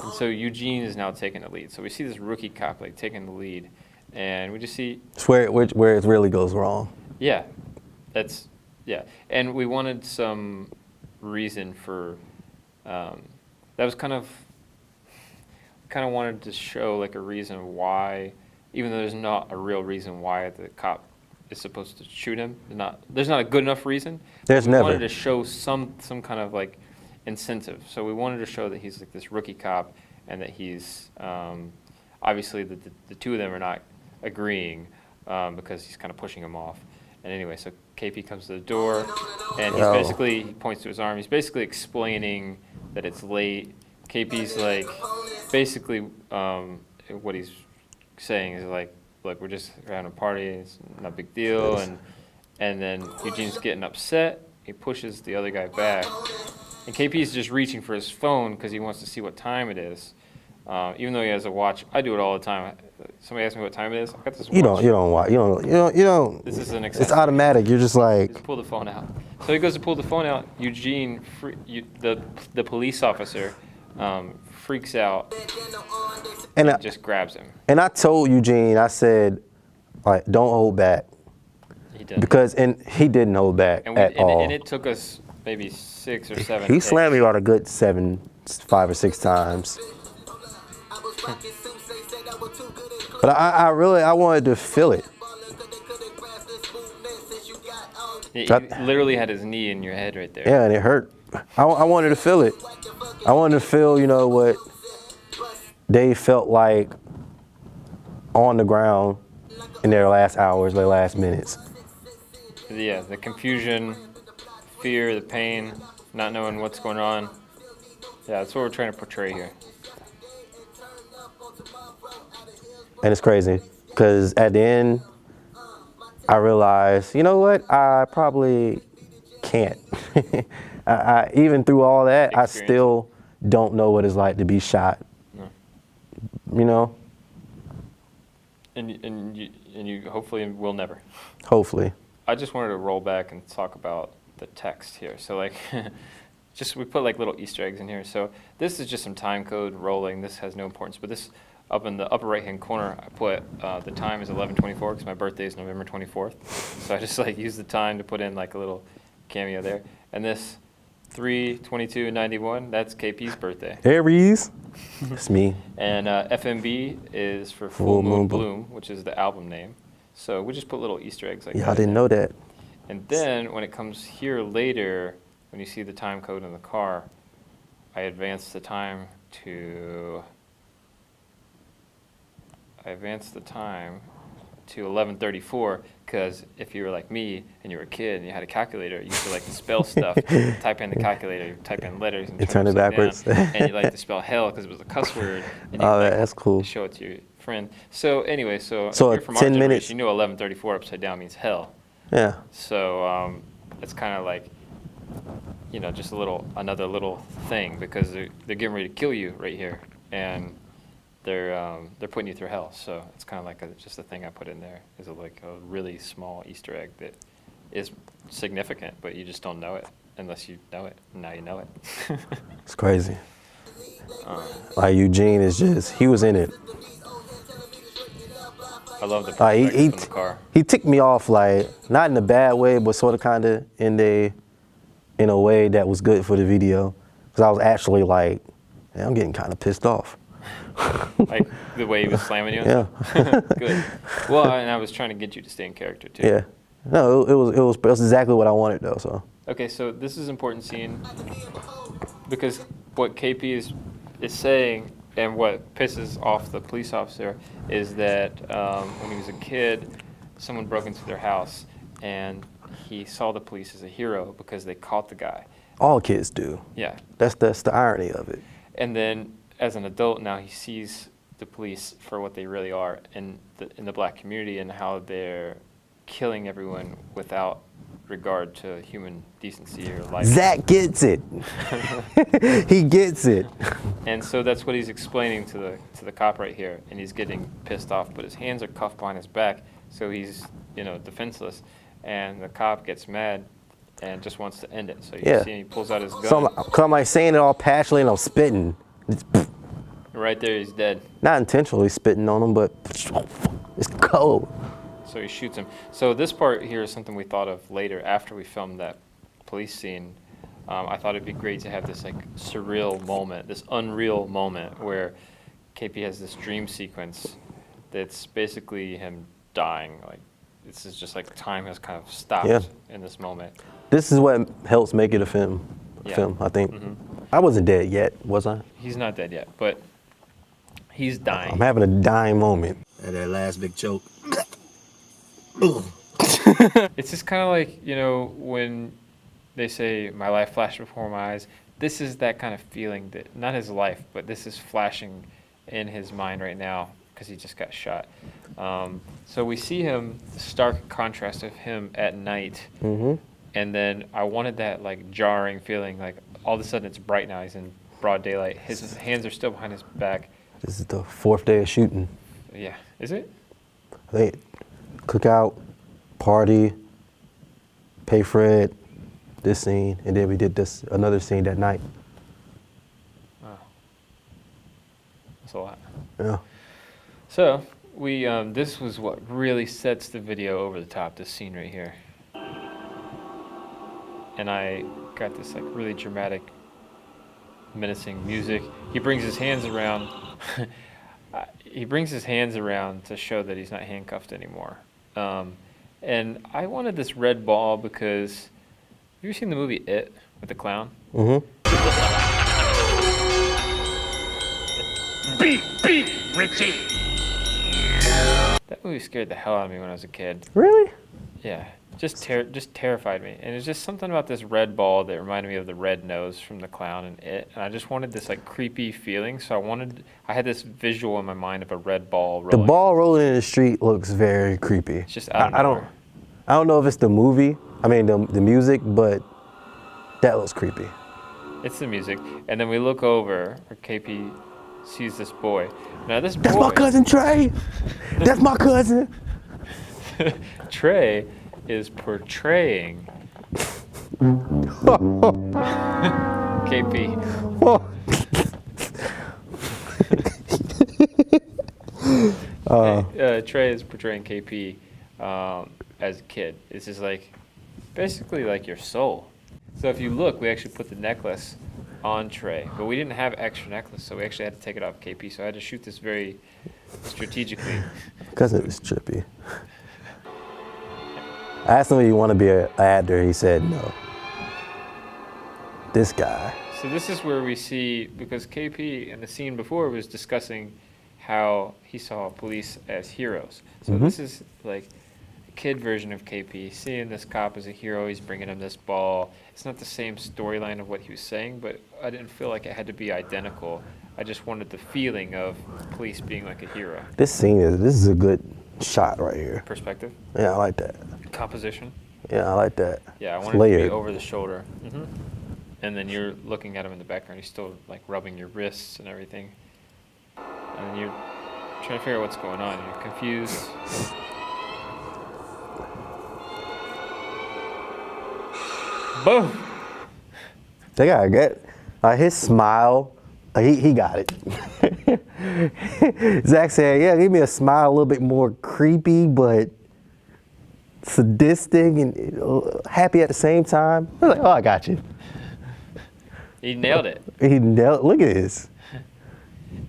and so Eugene is now taking the lead. So we see this rookie cop, like, taking the lead, and we just see, It's where it really goes wrong. yeah, and we wanted some reason for, that was kind of wanted to show like a reason why, even though there's not a real reason why the cop is supposed to shoot him, there's not a good enough reason. There's We never. wanted to show some kind of like incentive. So we wanted to show that he's like this rookie cop, and that he's, obviously the two of them are not agreeing, because he's kind of pushing him off. And anyway, so KP comes to the door, and he's basically, he points to his arm, he's basically explaining that it's late. KP's like, basically, what he's saying is like, look, we're just having a party, it's not a big deal, and then Eugene's getting upset, he pushes the other guy back, and KP's just reaching for his phone because he wants to see what time it is. Even though he has a watch, I do it all the time. Somebody asks me what time it is, I got this watch. You don't. This is an It's accessory. automatic. You're just like, Just pull the phone out. So he goes to pull the phone out. Eugene, the police officer, freaks out and and just grabs him. I told Eugene, I said, like, don't hold back, He did. because he didn't hold back at all. And it took us maybe 6 or 7. He takes. slammed me about a good 5 or 6 times. But I wanted to feel it. He literally had his knee in your head right there. Yeah, and it hurt. I wanted to feel it. I wanted to feel, what they felt like on the ground in their last hours, their last minutes. Yeah, the confusion, fear, the pain, not knowing what's going on. Yeah, that's what we're trying to portray here. And it's crazy, because at the end, I realized, you know what, I probably can't. I even through all that, I Experience. still don't know what it's like to be shot. No. And you hopefully will never. Hopefully. I just wanted to roll back and talk about the text here. So like, we put like little Easter eggs in here. So this is just some time code rolling. This has no importance, but this up in the upper right-hand corner, I put the time is 11:24 because my birthday is November 24th. So I just like use the time to put in like a little cameo there. And this 3/22/91, that's KP's birthday. Aries. It's me. And FMB is for Full Moon Bloom, which is the album name. So we just put little Easter eggs like that. Yeah, I didn't know that. And then when it comes here later, when you see the time code in the car, I advance the time to 11:34, because if you were like me and you were a kid and you had a calculator, you used to like to spell stuff, type in the calculator, you type in letters and turn it upside backwards. down, and you like to spell hell because it was a cuss word. And Oh, like, that's cool. show it to your friend. So anyway, so So if you're from our 10 generation, minutes- you know 1134 upside down means hell. Yeah. So it's kind of like, just another little thing, because they're getting ready to kill you right here, and they're putting you through hell. So it's kind of like just a thing I put in there, is like a really small Easter egg that is significant, but you just don't know it unless you know it. And now you know it. It's crazy. Like Eugene is just, he was in it. I love the Like perspective from the car. he ticked me off, like not in a bad way, but sort of kind of in a way that was good for the video. Cause I was actually like, yeah, I'm getting kind of pissed off. Like the way he was slamming you? Yeah. Good. Well, and I was trying to get you to stay in character too. Yeah. No, it was exactly what I wanted though. So. Okay, so this is an important scene because what KP is saying, and what pisses off the police officer, is that when he was a kid, someone broke into their house and he saw the police as a hero because they caught the guy. All kids do. Yeah. That's the irony of it. And then as an adult now, he sees the police for what they really are in the black community, and how they're killing everyone without regard to human decency or life. Zach gets it. He gets it. And so that's what he's explaining to the cop right here, and he's getting pissed off, but his hands are cuffed behind his back, so he's defenseless, and the cop gets mad and just wants to end it. So you see he pulls out his gun. So I'm like saying it all passionately and I'm spitting. Right there, he's dead. Not intentionally spitting on him, but it's cold. So he shoots him. So this part here is something we thought of later after we filmed that police scene. I thought it'd be great to have this like surreal moment, this unreal moment where KP has this dream sequence that's basically him dying. Like this is just like time has kind of stopped in this moment. This is what helps make it a film. Yeah. I think. I wasn't dead yet, was I? He's not dead yet, but he's dying. I'm having a dying moment. At that last big choke. It's just kind of like, when they say, my life flashed before my eyes, this is that kind of feeling that, not his life, but this is flashing in his mind right now because he just got shot. So we see him, the stark contrast of him at night, and then I wanted that like jarring feeling, like all of a sudden it's bright now, he's in broad daylight, his hands are still behind his back. This is the 4th day of shooting. Yeah, is it? I think cookout, party, pay for it, this scene, and then we did another scene that night. Wow. That's a lot. Yeah. So we this was what really sets the video over the top, this scene right here. And I got this like really dramatic, menacing music. He brings his hands around. He brings his hands around to show that he's not handcuffed anymore. And I wanted this red ball because, have you ever seen the movie It with the clown? Beep, Richie. That movie scared the hell out of me when I was a kid. Really? Yeah, just terrified me. And it's just something about this red ball that reminded me of the red nose from the clown in It. And I just wanted this like creepy feeling. So I had this visual in my mind of a red ball rolling. The ball rolling in the street looks very creepy. It's just out of nowhere. I don't know if it's the movie, the music, but that looks creepy. It's the music. And then we look over, or KP sees this boy. Now this boy... That's my cousin Trey! That's my cousin! Trey is portraying KP. Trey is portraying KP as a kid. This is like basically like your soul. So if you look, we actually put the necklace on Trey, but we didn't have extra necklace, so we actually had to take it off KP. So I had to shoot this very strategically. Cousin is trippy. I asked him if he wanted to be an actor. He said no. This guy. So this is where we see, because KP in the scene before was discussing how he saw police as heroes. So this is like a kid version of KP, seeing this cop as a hero. He's bringing him this ball. It's not the same storyline of what he was saying, but I didn't feel like it had to be identical. I just wanted the feeling of police being like a hero. This is a good shot right here. Perspective, Yeah, I like that. composition. Yeah, I like that. Yeah, I It's wanted it to layered. be over the shoulder. And then you're looking at him in the background. He's still like rubbing your wrists and everything. And then you're trying to figure out what's going on. You're confused. Boom! They gotta get his smile. He got it. Zach said, "Yeah, give me a smile a little bit more creepy, but sadistic and happy at the same time." I was like, "Oh, I got you." He nailed it. He nailed. Look at this.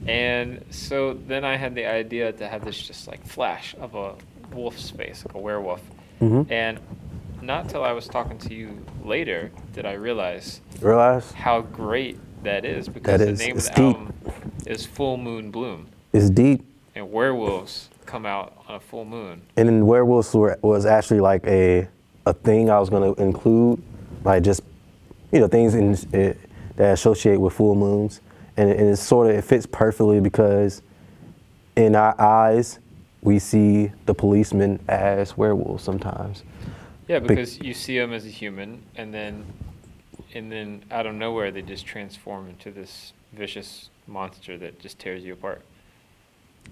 And so then I had the idea to have this just like flash of a wolf's face, like a werewolf. And not till I was talking to you later did I realize how great that is, because That the is. name It's of the deep. album is Full Moon Bloom. It's deep. And werewolves come out on a full moon. And then werewolves was actually like a thing I was gonna include, like just things that associate with full moons, and it fits perfectly because in our eyes we see the policemen as werewolves sometimes. Yeah, because you see them as a human, and then out of nowhere they just transform into this vicious monster that just tears you apart.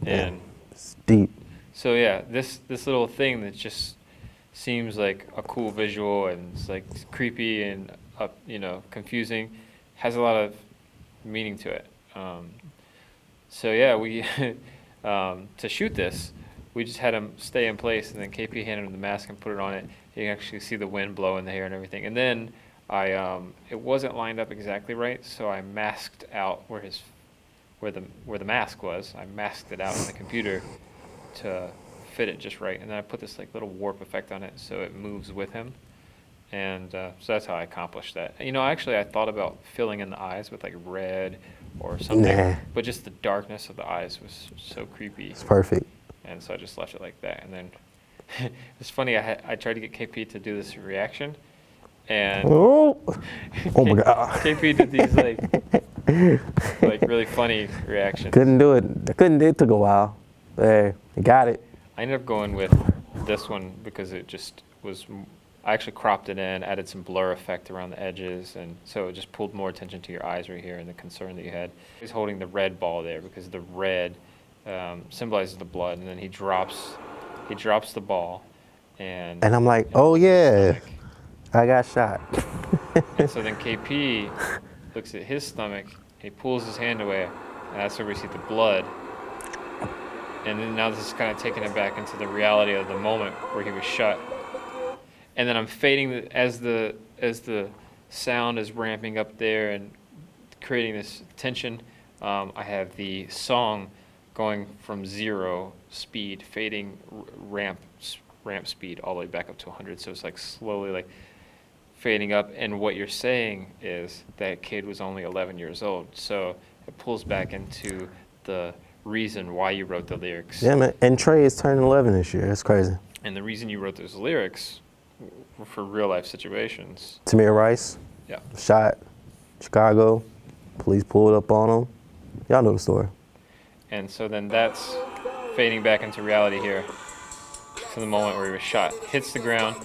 And It's deep. so yeah, this little thing that just seems like a cool visual and it's like creepy and confusing, has a lot of meaning to it. So yeah, we to shoot this, we just had him stay in place, and then KP handed him the mask and put it on it. You can actually see the wind blow in the hair and everything. And then it wasn't lined up exactly right, so I masked out where the mask was. I masked it out on the computer to fit it just right, and then I put this like little warp effect on it so it moves with him. And so that's how I accomplished that. Actually, I thought about filling in the eyes with like red or something, Nah. but just the darkness of the eyes was so creepy. It's perfect. And so I just left it like that. And then it's funny, I tried to get KP to do this reaction, and Oh my God. KP did these like really funny reactions. Couldn't do it. It took a while. Hey, you got it. I ended up going with this one because it just was. I actually cropped it in, added some blur effect around the edges, and so it just pulled more attention to your eyes right here and the concern that you had. He's holding the red ball there because the red symbolizes the blood, and then he drops the ball, and And I'm like, oh yeah, I got shot. and so then KP looks at his stomach, he pulls his hand away, and that's where we see the blood. And then now this is kind of taking it back into the reality of the moment where he was shot. And then I'm fading as the sound is ramping up there and creating this tension. I have the song going from 0 speed, fading ramp speed all the way back up to 100. So it's like slowly like fading up. And what you're saying is that kid was only 11 years old. So it pulls back into the reason why you wrote the lyrics. Yeah, man. And Trey is turning 11 this year. That's crazy. And the reason you wrote those lyrics were for real life situations. Tamir Rice, Yeah. shot, Chicago. Police pulled up on him. Y'all know the story. And so then that's fading back into reality here to the moment where he was shot. Hits the ground.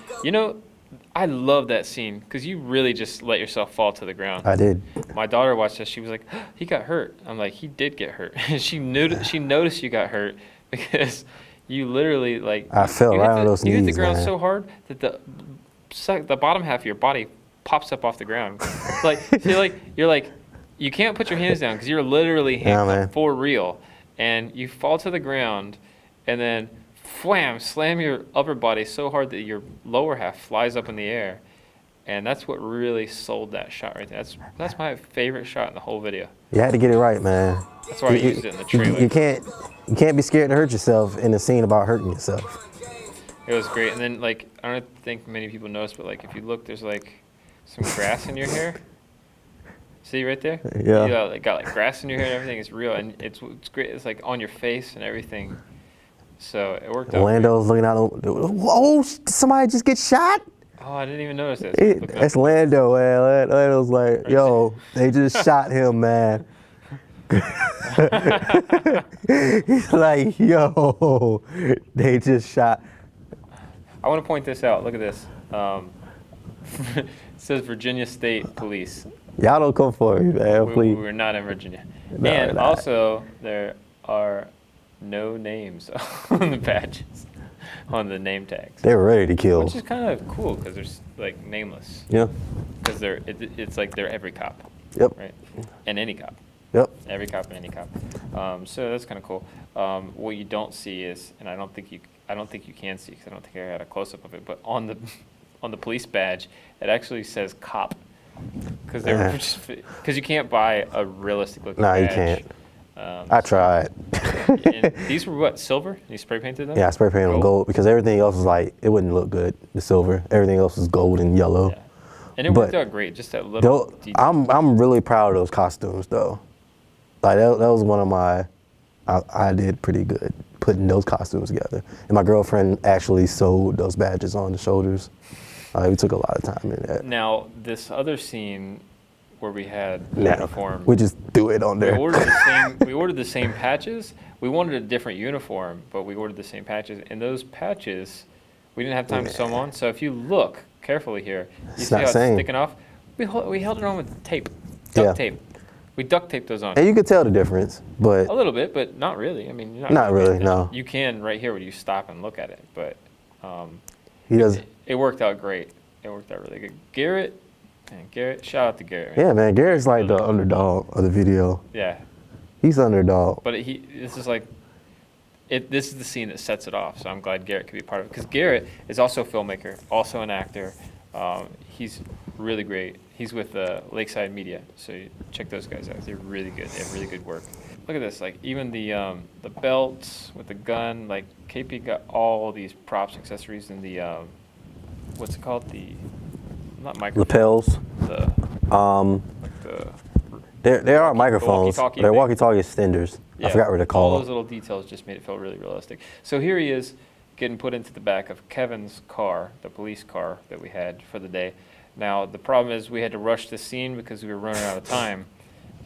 I love that scene because you really just let yourself fall to the ground. I did. My daughter watched this. She was like, he got hurt. I'm like, he did get hurt. she noticed you got hurt because you literally like. I fell right on those You hit the knees, ground man. so hard that the bottom half of your body pops up off the ground. You're like, you can't put your hands down because you're literally man. for real, and you fall to the ground, and then slam your upper body so hard that your lower half flies up in the air, and that's what really sold that shot right there. That's my favorite shot in the whole video. You had to get it right, man. That's why I used it in the trailer. You can't be scared to hurt yourself in a scene about hurting yourself. It was great, and then like I don't think many people noticed, but like if you look, there's like some grass in your hair. See right there? Yeah. You got like grass in your hair and everything. It's real, and it's great. It's like on your face and everything. So it worked out. Lando's looking out. Oh, somebody just get shot? Oh, I didn't even notice that. That's Lando, man. Lando's like, yo, they just shot him, man. He's like, yo, they just shot. I want to point this out. Look at this. It says Virginia State Police. Y'all don't come for me, man, please. We're not in Virginia. No, and we're not. also, there are no names on the badges, on the name tags. They were ready to kill. Which is kind of cool because they're like nameless. Yeah. Because it's like they're every cop. Yep. Right? And any cop. Yep. Every cop and any cop. So that's kind of cool. What you don't see is, and I don't think you can see because I don't think I had a close up of it, but on the police badge, it actually says cop. Because you can't buy a realistic looking badge. No, you can't. I tried. And these were what, silver? You spray painted them? Yeah, I spray painted them gold because everything else was like, it wouldn't look good, the silver. Everything else was gold and yellow. Yeah. And it worked out great, just that little detail. I'm really proud of those costumes though. Like that was one of my, I did pretty good putting those costumes together. And my girlfriend actually sewed those badges on the shoulders. We took a lot of time in that. Now, this other scene where we had uniform. We just threw it on there. We ordered the same patches. We wanted a different uniform, but we ordered the same patches. And those patches, we didn't have time to sew them on. So if you look carefully here, you see how it's sticking off? We held it on with tape, duct tape. We duct taped those on. And you could tell the difference, but. A little bit, but not really. I mean, you're not really, no. You can right here when you stop and look at it, but he does. It worked out great. It worked out really good. Garrett, shout out to Garrett. Yeah, man, Garrett's like the underdog of the video. Yeah. He's the underdog. But this is like, this is the scene that sets it off, so I'm glad Garrett could be part of it. Because Garrett is also a filmmaker, also an actor. He's really great. He's with Lakeside Media, so you check those guys out. They're really good. They have really good work. Look at this, like even the belts with the gun, like KP got all these props, accessories, and the, what's it called? Not microphones. Lapels. There are microphones. They're walkie-talkie extenders. Yeah, I forgot what they're called. All those little details just made it feel really realistic. So here he is getting put into the back of Kevin's car, the police car that we had for the day. Now, the problem is we had to rush this scene because we were running out of time,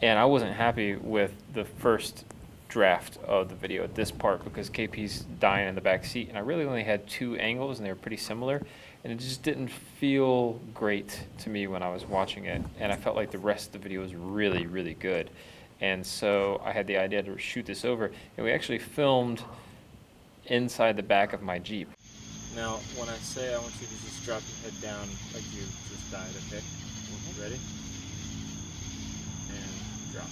and I wasn't happy with the first draft of the video at this part because KP's dying in the back seat, and I really only had 2 angles, and they were pretty similar, and it just didn't feel great to me when I was watching it, and I felt like the rest of the video was really, really good. And so I had the idea to shoot this over, and we actually filmed inside the back of my Jeep. Now, when I say I want you to just drop your head down like you just died, okay? Ready? And drop.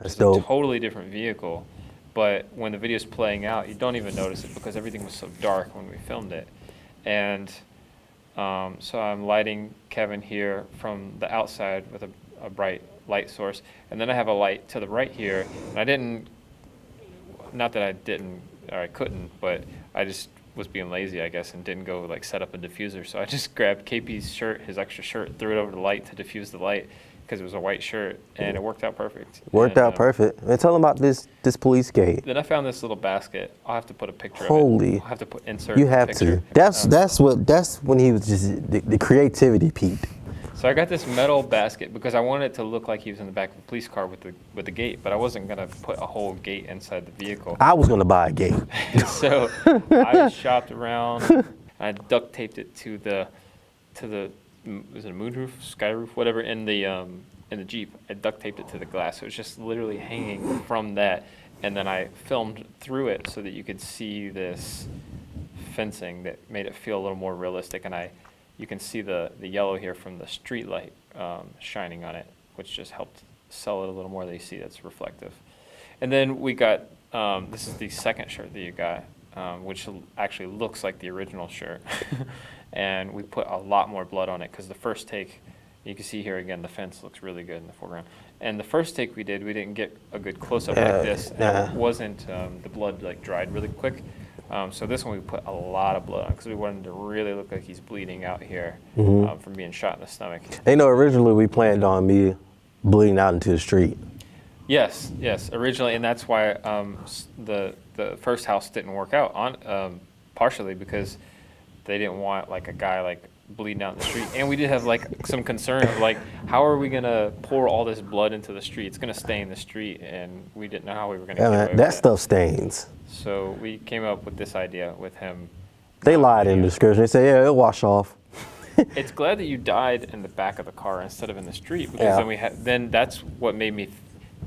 That's dope. It's a totally different vehicle, but when the video's playing out, you don't even notice it because everything was so dark when we filmed it. And so I'm lighting Kevin here from the outside with a bright light source, and then I have a light to the right here, and not that I didn't, or I couldn't, but I just was being lazy, I guess, and didn't go like set up a diffuser. So I just grabbed KP's shirt, his extra shirt, threw it over the light to diffuse the light because it was a white shirt, and it worked out perfect. Worked out perfect. And tell them about this police gate. Then I found this little basket. I'll have to put a picture of Holy. it. I'll have to insert You a have picture. to. That's when he was just the creativity peaked. So I got this metal basket because I wanted it to look like he was in the back of a police car with the gate, but I wasn't gonna put a whole gate inside the vehicle. I was gonna buy a gate. So I shopped around. I duct taped it to the was it a moonroof, skyroof, whatever in the Jeep. I duct taped it to the glass, so it was just literally hanging from that. And then I filmed through it so that you could see this fencing that made it feel a little more realistic. And you can see the yellow here from the street light shining on it, which just helped sell it a little more. That you see that's reflective. And then we got, this is the second shirt that you got, which actually looks like the original shirt. And we put a lot more blood on it because the first take, you can see here again, the fence looks really good in the foreground. And the first take we didn't get a good close-up like this. And it wasn't, the blood like dried really quick. So this one we put a lot of blood on because we wanted to really look like he's bleeding out here from being shot in the stomach. Originally we planned on me bleeding out into the street. Yes, originally, and that's why the first house didn't work out partially because they didn't want like a guy like bleeding out in the street. And we did have like some concern of like, how are we gonna pour all this blood into the street? It's gonna stay in the street, and we didn't know how we were gonna Yeah, get away man, with that stuff stains. So we came up with this idea with him. They lied in the description. They said, yeah, it'll wash off. It's glad that you died in the back of the car instead of in the street, because Yeah. then that's what made me,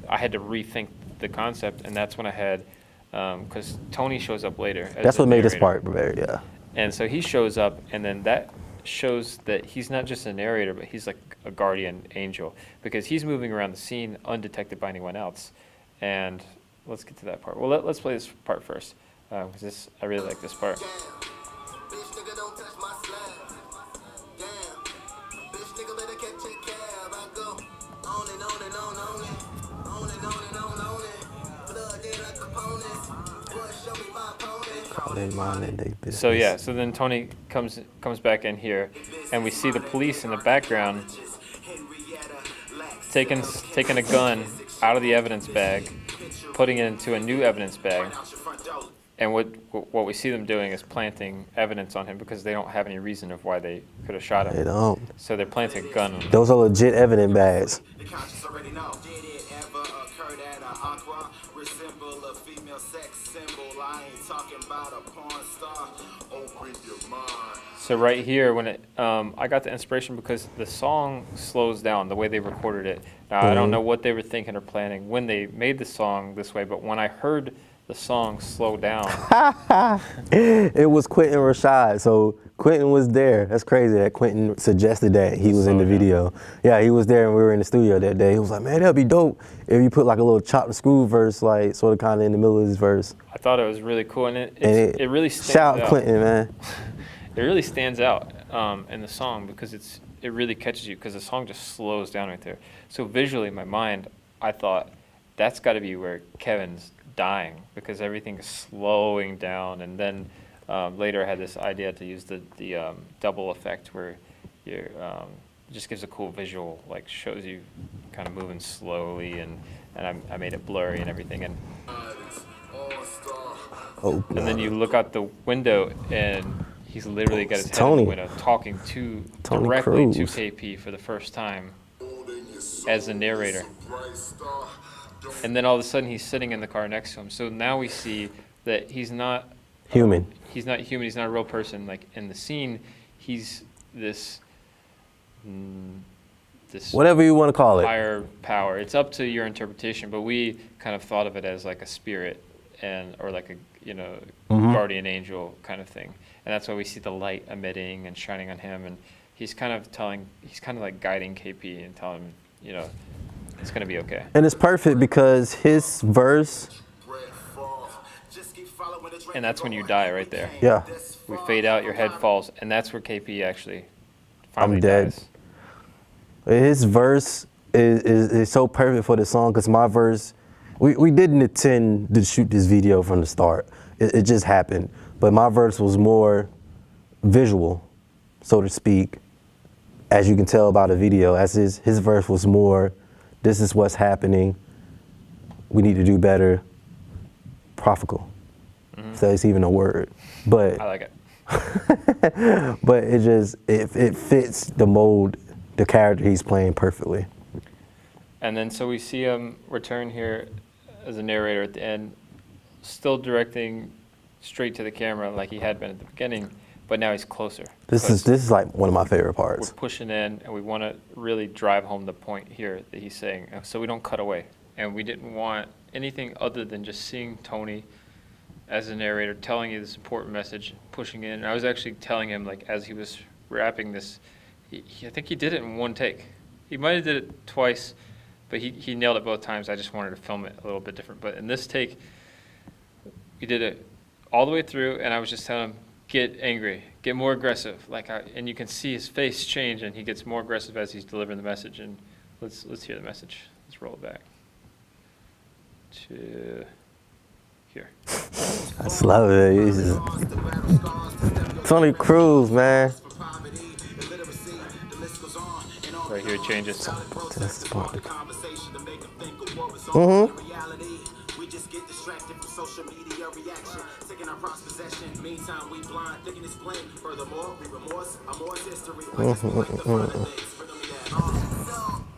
I had to rethink the concept, and that's when I had, because Tony shows up later. As That's the what made this narrator. part very, yeah. And so he shows up, and then that shows that he's not just a narrator, but he's like a guardian angel, because he's moving around the scene undetected by anyone else. And let's get to that part. Well, let's play this part first, because I really like this part. Bitch nigga don't touch my slab. Damn. Bitch nigga better catch a cab. I go on and on and on, on it. On and on and on, on it. Blood in like opponents. Boy, show me my opponent. They minding they business. So yeah, so then Tony comes back in here, and we see the police in the background taking a gun out of the evidence bag, putting it into a new evidence bag. And what we see them doing is planting evidence on him, because they don't have any reason of why they could have shot him. They don't. So they're planting a gun on him. Those are legit evidence bags. The conscious already know. Did it ever occur that an aqua resemble a female sex symbol? I ain't talking about a porn star. Open your mind. So right here, when I got the inspiration because the song slows down the way they recorded it. Now I don't know what they were thinking or planning when they made the song this way, but when I heard the song slow down, It was Quentin Rashad, so Quentin was there. That's crazy that Quentin suggested that he was in the video. Yeah, he was there, and we were in the studio that day. He was like, man, that'd be dope if you put like a little chop and screw verse, like sort of kind of in the middle of this verse. I thought it was really cool, and it really stands Shout out. Quentin, man. It really stands out in the song, because it really catches you, because the song just slows down right there. So visually in my mind, I thought that's got to be where Kevin's dying, because everything is slowing down. And then later I had this idea to use the double effect, where you're it just gives a cool visual, like shows you kind of moving slowly, and I made it blurry and everything. And Oh, and then you look out the window, and he's literally got his It's head out Tony. the window, talking Tony directly to Cruz. KP for the first time as the narrator. And then all of a sudden he's sitting in the car next to him. So now we see that he's not human. He's not human. He's not a real person. Like in the scene, he's this Whatever you want to call it. higher power. It's up to your interpretation, but we kind of thought of it as like a spirit, or like a guardian angel kind of thing. And that's why we see the light emitting and shining on him, and he's kind of like guiding KP and telling him, it's gonna be okay. And it's perfect because his verse, And that's when you die right there. yeah, We fade out, your head falls, and that's where KP actually finally I'm dead. dies. his verse is so perfect for the song, because my verse, we didn't intend to shoot this video from the start. It just happened. But my verse was more visual, so to speak, as you can tell by the video. As his verse was more, this is what's happening, we need to do better, prophecal. If that's even a word. But I like it. but it fits the mold, the character he's playing perfectly. And then so we see him return here as a narrator at the end, still directing straight to the camera like he had been at the beginning, but now he's closer. This is like one of my favorite We're parts. pushing in, and we want to really drive home the point here that he's saying, so we don't cut away. And we didn't want anything other than just seeing Tony as a narrator telling you this important message, pushing in. And I was actually telling him, like, as he was rapping this, I think he did it in one take. He might have did it twice, but he nailed it both times. I just wanted to film it a little bit different. But in this take, we did it all the way through, and I was just telling him, get angry, get more aggressive. And you can see his face change, and he gets more aggressive as he's delivering the message. And let's hear the message. Let's roll it back to here. I just love it. He's just Tony Cruz, man. Right here it changes. That's the part. just get distracted from social media reaction. Taking our prized possession. Meantime, we blind, thinking it's blame. Furthermore, we remorse, amor's history. I guess we like the fun of things.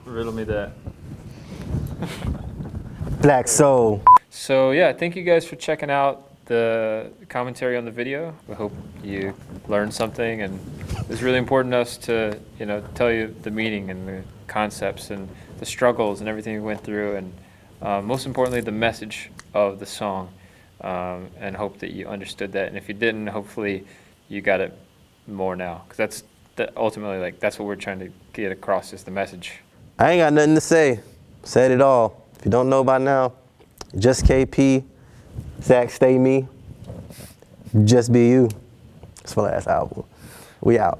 Riddle me that. Riddle me that. Black Soul. So yeah, thank you guys for checking out the commentary on the video. We hope you learned something, and it's really important to us to, you know, tell you the meaning and the concepts and the struggles and everything we went through, and most importantly, the message of the song, and hope that you understood that. And if you didn't, hopefully you got it more now, because ultimately, like, that's what we're trying to get across, is the message. I ain't got nothing to say. Said it all. If you don't know by now, JuztKP, Zach Stay Me, Just Be You. It's my last album. We out.